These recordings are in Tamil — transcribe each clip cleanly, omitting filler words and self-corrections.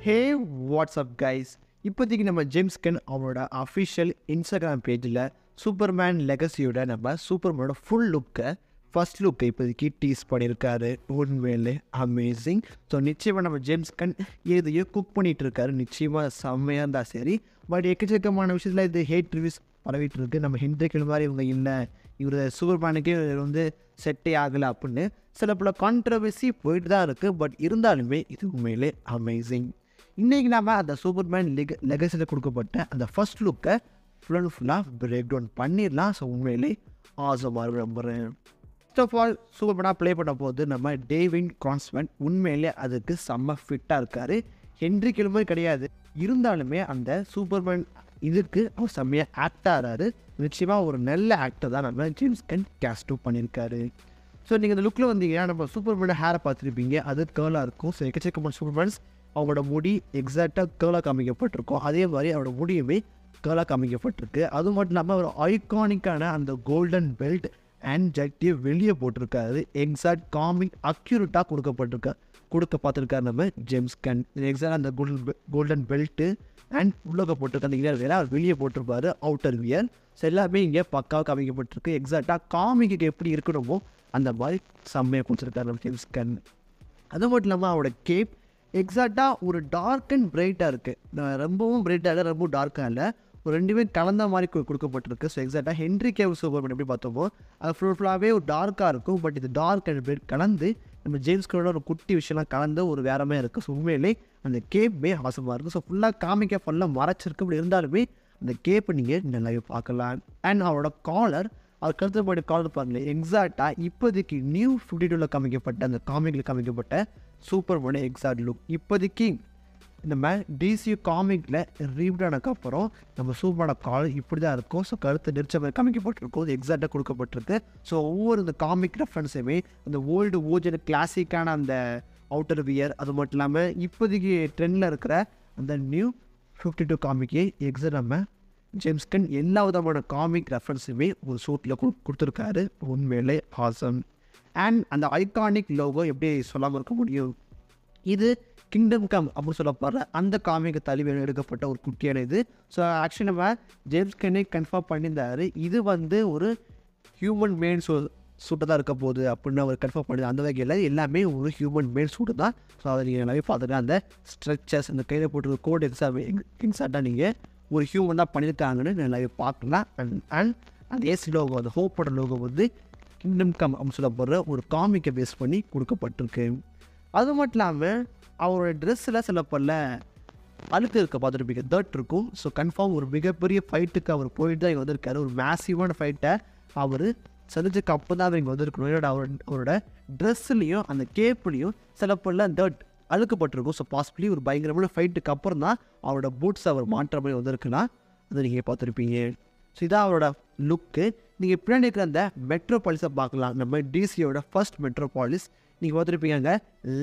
ஹே வாட்ஸ்அப் கைஸ், இப்போதைக்கு நம்ம ஜேம்ஸ் கன் அவரோட அஃபிஷியல் இன்ஸ்டாகிராம் பேஜில் சூப்பர்மேன் லெகசியோட நம்ம சூப்பர்மேனோட ஃபுல் லுக்கை ஃபர்ஸ்ட் லுக்கை இப்போதைக்கு டீஸ் பண்ணியிருக்காரு. உண்மையிலே அமேசிங். ஸோ நிச்சயமாக நம்ம ஜேம்ஸ் கன் எதையோ குக் பண்ணிகிட்டு இருக்காரு. நிச்சயமாக செம்மையாக இருந்தால் சரி. பட் எக்கச்சக்கமான விஷயத்தில் இது ஹேட் ரிவ்யூஸ் பரவிட்டு இருக்கு. நம்ம ஹென்ரி கேவில் மாதிரி இவங்க இல்லை, இவர் சூப்பர்மேனுக்கே வந்து செட்டே ஆகலை அப்படின்னு சில பல கான்ட்ரவர்சி போயிட்டு தான் இருக்குது. பட் இருந்தாலுமே இது உண்மையிலே அமேசிங். இன்றைக்கி நம்ம அந்த சூப்பர்மேன் லெகசியில் கொடுக்கப்பட்ட அந்த ஃபர்ஸ்ட் லுக்கை ஃபுல்லாக பிரேக் டவுன் பண்ணிடலாம். ஸோ உண்மையிலே ஆசமாக நம்புகிறேன். ஃபர்ஸ்ட் ஆஃப் ஆல் சூப்பர்மேனாக ப்ளே பண்ண போது நம்ம டேவின் கான்ஸ்டன்ட் உண்மையிலே அதுக்கு செம்ம ஃபிட்டாக இருக்கார். ஹென்ரி கேவில் மாதிரி கிடையாது, இருந்தாலுமே அந்த சூப்பர்மேன் இதுக்கு அவர் செம்மையாக ஆக்ட் ஆகிறாரு. நிச்சயமாக ஒரு நல்ல ஆக்டர் தான் நம்ம ஜேம்ஸ் கன் கேஸ்ட்டும் பண்ணியிருக்காரு. ஸோ நீங்கள் இந்த லுக்கில் வந்தீங்கன்னா நம்ம சூப்பர்மேனோட ஹேரை பார்த்துருப்பீங்க, அது கேர்லாக இருக்கும். ஸோ எக்கச்சக்கமான சூப்பர்மேன்ஸ் அவங்களோட முடி எக்ஸாக்டாக கேர்லாக காமிக்கப்பட்டிருக்கும். அதே மாதிரி அவரோட முடியுமே கேர்லாக காமிக்கப்பட்டிருக்கு. அது மட்டும் இல்லாமல் ஒரு ஐகானிக்கான அந்த கோல்டன் பெல்ட் அண்ட் ஜட்டியை வெளியே போட்டிருக்காரு. எக்ஸாக்ட் காமிக் அக்யூரேட்டாக கொடுக்க பார்த்துருக்காரு நம்ம ஜேம்ஸ் கன். எக்ஸாக்ட் அந்த கோல்டன் பெல்ட்டு அண்ட் உள்ளக போட்டிருக்க அந்த இன்னர் வியர் அவர் வெளியே போட்டிருப்பாரு, அவுட்டர் வியர். ஸோ எல்லாமே இங்கே பக்காவாக காமிக்கப்பட்டிருக்கு. எக்ஸாக்டாக காமிக்கு எப்படி இருக்கணுமோ அந்த மாதிரி செம்மையாக கொடுத்துருக்காரு நம்ம ஜேம்ஸ் கன். அது மட்டும் இல்லாமல் அவரோட கேப் எக்ஸாக்டாக ஒரு டார்க் அண்ட் பிரைட்டாக இருக்குது. ரொம்பவும் பிரைட்டாக இல்லை, ரொம்ப டார்க்காக இல்லை, ஒரு ரெண்டுமே கலந்த மாதிரி கொடுக்கப்பட்டிருக்கு. ஸோ எக்ஸாக்டாக ஹென்ரி கேவில் சூப்பர்மேன் எப்படி பார்த்தோமோ அது ஃபுல்லாகவே ஒரு டார்க்காக இருக்கும். பட் இது டார்க் அண்ட் பிரைட் கலந்து நம்ம ஜேம்ஸ் கன்னோட ஒரு குட்டி விஷயம்லாம் கலந்து ஒரு வேறமே இருக்குது. ஸோ உண்மையிலே அந்த கேப்பே அவசரமாக இருக்குது. ஸோ ஃபுல்லாக மறைச்சிருக்கு. அப்படி இருந்தாலுமே அந்த கேப்பை நீங்கள் நல்லாவே பார்க்கலாம். அண்ட் அவரோட காலர், அவர் கருத்துப்படி காலர் பாருங்களேன், எக்ஸாக்டாக இப்போதைக்கு நியூ 52 காமிக்கப்பட்ட அந்த காமிக்கில் காமிக்கப்பட்ட சூப்பர்மேனோட எக்ஸாக்ட் லுக். இப்போதைக்கு நம்ம டிசி காமிக்கில் ரீவ்ட் ஆனதுக்கப்புறம் நம்ம சூப்பரோட காலர் இப்படி தான் இருக்கும். ஸோ கருத்து நெரிச்ச மாதிரி காமிக்கப்பட்டிருக்கும், அது எக்ஸாக்டாக கொடுக்கப்பட்டிருக்கு. ஸோ ஒவ்வொரு இந்த காமிக் ரெஃபரன்ஸுமே அந்த ஓல்டு ஓஜன் கிளாசிக்கான அந்த அவுட்டர் வியர், அது மட்டும் இல்லாமல் இப்போதைக்கு ட்ரெண்டில் இருக்கிற அந்த நியூ 52 காமிக்கே எக்ஸாக்ட் நம்ம ஜேம்ஸ் கன் எல்லா விதமான காமிக் ரெஃபரன்ஸுமே ஒரு ஷூட்டில் கொடுத்துருக்காரு. உண்மையிலே ஆசம். அண்ட் அந்த ஐகானிக் லோகோ எப்படி சொல்லாமல் இருக்க முடியும், இது கிங்டம் கம் அப்படின்னு சொல்லப்படுற அந்த காமிக்கு தழுவி எடுக்கப்பட்ட ஒரு குட்டியான இது. ஸோ ஆக்சுவலி நம்ம ஜேம்ஸ் கன்னே கன்ஃபார்ம் பண்ணியிருந்தார், இது வந்து ஒரு ஹியூமன் மேட் சூட்டை தான் இருக்க போகுது அப்படின்னு அவர் கன்ஃபார்ம் பண்ணி. அந்த வகையில் எல்லாமே ஒரு ஹியூமன் மேட் சூட்டு தான். ஸோ அதை நீங்கள் எல்லாமே பார்த்துட்டு அந்த ஸ்ட்ரக்சர்ஸ் அந்த கையில் போட்டுருக்க கோட் எக்ஸாக்டாக நீங்கள் ஒரு ஹியூமன் தான் பண்ணியிருக்காங்கன்னு நல்லாவே பார்க்கலாம். அண்ட் அந்த ஏசி லோகோ, அந்த ஹோப்போட லோகோ வந்து கிங்டம் கம் அப்படின்னு சொல்லப்படுற ஒரு காமிக்கை பேஸ் பண்ணி கொடுக்கப்பட்டிருக்கு. அது மட்டும் இல்லாமல் அவரோட ட்ரெஸ்ஸில் சில பல அழுக்கு இருக்க பார்த்துருப்பீங்க, தட் இருக்கும். ஸோ கன்ஃபார்ம் ஒரு மிகப்பெரிய ஃபைட்டுக்கு அவர் போயிட்டு தான் இங்கே வந்திருக்காரு. ஒரு மேசிவான ஃபைட்டை அவர் சந்திச்சதுக்கு அப்போ தான் அவர் இங்கே வந்திருக்கணும். என்னோட அவரோட ட்ரெஸ்ஸுலேயும் அந்த கேப்லேயும் சில பல தட் அழுக்கப்பட்டிருக்கும். ஸோ பாசிபிளி ஒரு பயங்கரமான ஃபைட்டுக்கு அப்புறம் தான் அவரோட பூட்ஸ் அவர் மாற்ற மாதிரி வந்திருக்குன்னா அதை நீங்கள் பார்த்துருப்பீங்க. ஸோ இதான் அவரோட லுக்கு. நீங்கள் பின்னாடி இருக்கிற அந்த மெட்ரோபாலிஸை பார்க்கலாம். நம்ம டிசியோட ஃபர்ஸ்ட் மெட்ரோபாலிஸ் நீங்கள் பார்த்துருப்பீங்க, அங்கே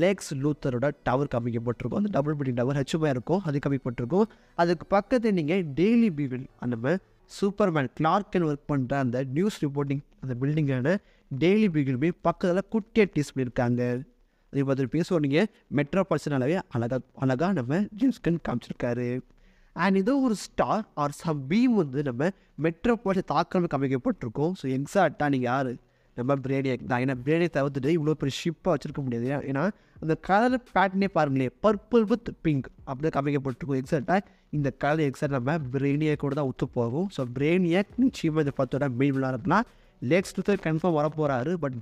லெக்ஸ் லூத்தரோட டவர் காமிக்கப்பட்டிருக்கும். அந்த டபுள் பில்டிங் டவர் ஹெச்மாக இருக்கும், அது காமிக்கப்பட்டிருக்கும். அதுக்கு பக்கத்தில் நீங்கள் டெய்லி பீவில் நம்ம சூப்பர்மேன் கிளார்க்கன் ஒர்க் பண்ணுற அந்த நியூஸ் ரிப்போர்ட்டிங் அந்த பில்டிங்கான டெய்லி பீகிளுமே பக்கத்தில் குட்டியாக டீஸ் பண்ணியிருக்காங்க. அதே பார்த்துருப்பீங்க. ஸோ நீங்கள் மெட்ரோபாலிஸ்னாலவே அழகாக நம்ம ஜேம்ஸ் கன் காமிச்சிருக்காரு. அண்ட் இதோ ஒரு ஸ்டார் ஆர் சம் பீம் வந்து நம்ம மெட்ரோபாலிஸ் தாக்கல் காமிக்கப்பட்டிருக்கோம். ஸோ எக்ஸாக்டாக நீங்கள் யார், நம்ம பிரேனியாக் தான். ஏன்னா பிரேனியை தவிர்த்துட்டு இவ்வளோ பெரிய ஷிப்பை வச்சுருக்க முடியாது. ஏன்னா அந்த கலர் பேட்டர்னே பாருங்களேன், பர்பிள் வித் பிங்க் அப்படி காமிக்கப்பட்டிருக்கும். எக்ஸாக்டாக இந்த கலர் எக்ஸாக்ட் நம்ம பிரேனியாக்கோட தான் ஒத்து போகும். ஸோ பிரேனியாக் நிச்சயமாக இந்த பத்தோட மெயின் விளாட்னா லெக்ஸ் லூத்தர் கன்ஃபார்ம் வரப்போகிறாரு. பட்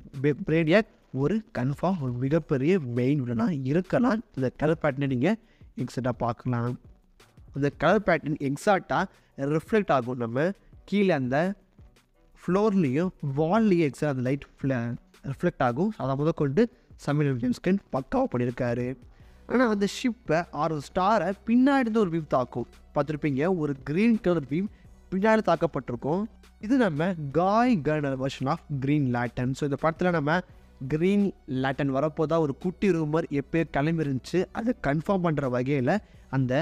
பிரேனியாக் ஒரு கன்ஃபார்ம் ஒரு மிகப்பெரிய மெயின் வில்லனாக இருக்கலாம். இந்த கலர் பேட்டர்னை நீங்கள் எக்ஸாக்டாக பார்க்கலாம். அந்த கலர் பேட்டர்ன் எக்ஸாக்டாக ரிஃப்ளெக்ட் ஆகும் நம்ம கீழே அந்த ஃப்ளோர்லேயும் வால்லையும் எக்ஸாக்ட் அந்த லைட் ரிஃப்ளெக்ட் ஆகும். அதை முதல் கொண்டு சமையல் ஜேம்ஸ் கன் பக்காவாக பண்ணியிருக்காரு. ஆனால் அந்த ஷிப்பை ஆர் ஒரு ஸ்டாரை பின்னாடி இருந்து ஒரு பீம் தாக்கும் பார்த்துருப்பீங்க. ஒரு க்ரீன் கலர் பீம் பின்னாடி தாக்கப்பட்டிருக்கும். இது நம்ம Guy Gardner version of Green Lantern. So இந்த படத்தில் நம்ம க்ரீன் லேட்டன் வரப்போதான் ஒரு குட்டி ரூமர் எப்போயோ கிளம்பிருந்துச்சு. அதை கன்ஃபார்ம் பண்ணுற வகையில் அந்த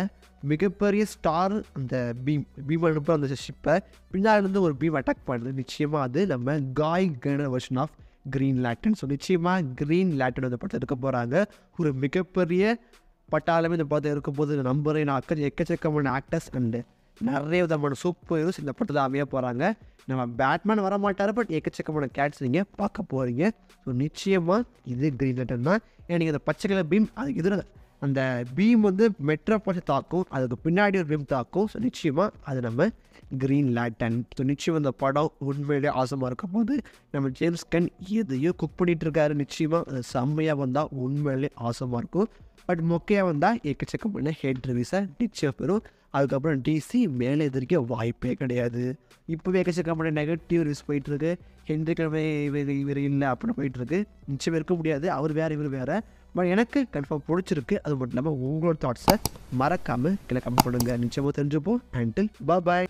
மிகப்பெரிய ஸ்டார் அந்த பீம் அனுப்புகிற அந்த ஷிப்பை பின்னாடிருந்து ஒரு பீம் அட்டாக் பண்ணுது. நிச்சயமாக அது நம்ம Guy Gardner version of Green Lantern. So நிச்சயமாக க்ரீன் லேட்டன் அந்த படத்தை எடுக்க போகிறாங்க. ஒரு மிகப்பெரிய பட்டாலுமே இந்த படத்தை இருக்கும்போது நம்புறேன் நான் எக்கச்சக்கமான ஆக்டர்ஸ் அண்டு நிறைய விதமான சூப்பர் ஹீரோஸ் இந்த படத்தில் அமைய போகிறாங்க. நம்ம பேட்மேன் வர மாட்டார், பட் எக்கச்சக்கமான கேட்ஸ் நீங்கள் பார்க்க போகிறீங்க. ஸோ நிச்சயமாக இது க்ரீன் லேண்டன் தான். ஏன்னா நீங்கள் அந்த பச்சை கலர் பீம் அதுக்கு எதிராக அந்த பீம் வந்து மெட்ரோ பச்சை தாக்கும், அதுக்கு பின்னாடி ஒரு பீம் தாக்கும். ஸோ நிச்சயமாக அது நம்ம க்ரீன் லேண்டன். ஸோ நிச்சயம் இந்த படம் உண்மையிலே ஆசமாக இருக்கும் போது நம்ம ஜேம்ஸ் கன் எதையோ குக் பண்ணிகிட்ருக்காரு. நிச்சயமாக அது செம்மையாக வந்தால் உண்மையிலே ஆசமாக இருக்கும். பட் மொக்கையாக வந்தால் எக்கச்சக்கமான ஹேட் ரிவ்யூஸை நிச்சயம் பெறும். அதுக்கப்புறம் டிசி மேலே எதிர்க்க வாய்ப்பே கிடையாது. இப்போவே எக்கச்சக்கமான நெகட்டிவ் ரிவ்யூஸ் போயிட்டுருக்கு. ஹென்ரி கிழமை இவர் இல்லை அப்படின்னு போயிட்டுருக்கு. நிச்சயம் இருக்க முடியாது, அவர் வேறு இவர் வேறு. பட் எனக்கு கன்ஃபார்ம் பிடிச்சிருக்கு. அது மட்டும் இல்லாமல் உங்களோட தாட்ஸை மறக்காமல் கீழே கமெண்ட் பண்ணுங்கள். நிச்சயமாக தெரிஞ்சுப்போம். அண்டில் பாய்.